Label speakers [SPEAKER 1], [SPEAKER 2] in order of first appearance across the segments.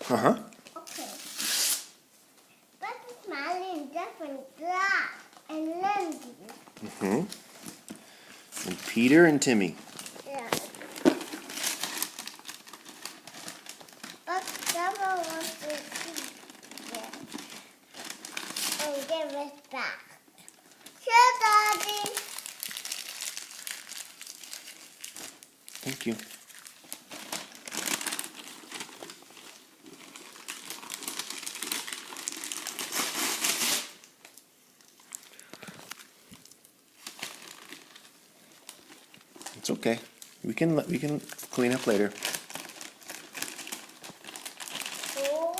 [SPEAKER 1] Uh-huh.
[SPEAKER 2] Okay. But it's smiling different glass and Lindy.
[SPEAKER 1] Mm-hmm. And Peter and Timmy.
[SPEAKER 2] Yeah. But someone wants to keep it and give it back. Here, Daddy.
[SPEAKER 1] Thank you. It's okay. We can clean up later.
[SPEAKER 2] Oh,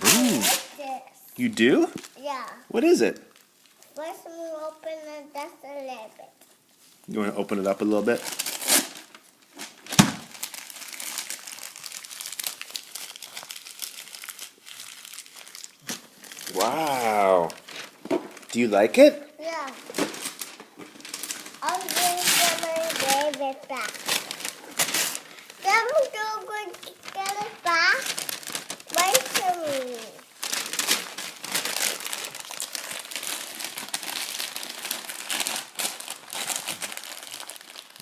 [SPEAKER 2] I
[SPEAKER 1] Ooh.
[SPEAKER 2] like this.
[SPEAKER 1] You do?
[SPEAKER 2] Yeah.
[SPEAKER 1] What is it?
[SPEAKER 2] First, we open it just a little bit.
[SPEAKER 1] You want to open it up a little bit? Wow. Do you like it?
[SPEAKER 2] Yeah. I'm going to give it back. Then we're going to get it back. Wait for me.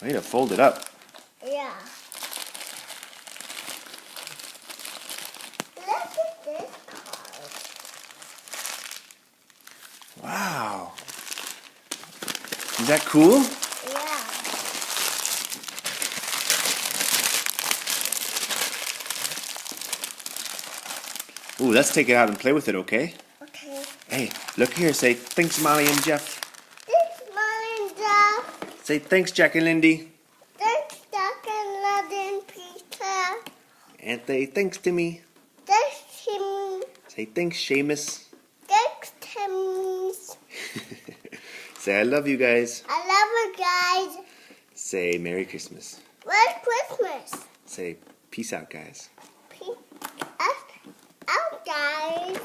[SPEAKER 1] I need to fold it up.
[SPEAKER 2] Yeah. Look at this card.
[SPEAKER 1] Wow. Is that cool?
[SPEAKER 2] Yeah.
[SPEAKER 1] Ooh, let's take it out and play with it, okay?
[SPEAKER 2] Okay.
[SPEAKER 1] Hey, look here. Say thanks, Molly and Jeff.
[SPEAKER 2] This morning, Jeff.
[SPEAKER 1] Say thanks, Jack and Lindy.
[SPEAKER 2] Thanks, Jack and London Peter.
[SPEAKER 1] And say thanks, Timmy.
[SPEAKER 2] Thanks, Tim.
[SPEAKER 1] Say thanks, Seamus.
[SPEAKER 2] Thanks, Tim.
[SPEAKER 1] Say I love you guys.
[SPEAKER 2] I love you guys.
[SPEAKER 1] Say Merry Christmas.
[SPEAKER 2] Merry Christmas.
[SPEAKER 1] Say peace out, guys.
[SPEAKER 2] Peace out, guys.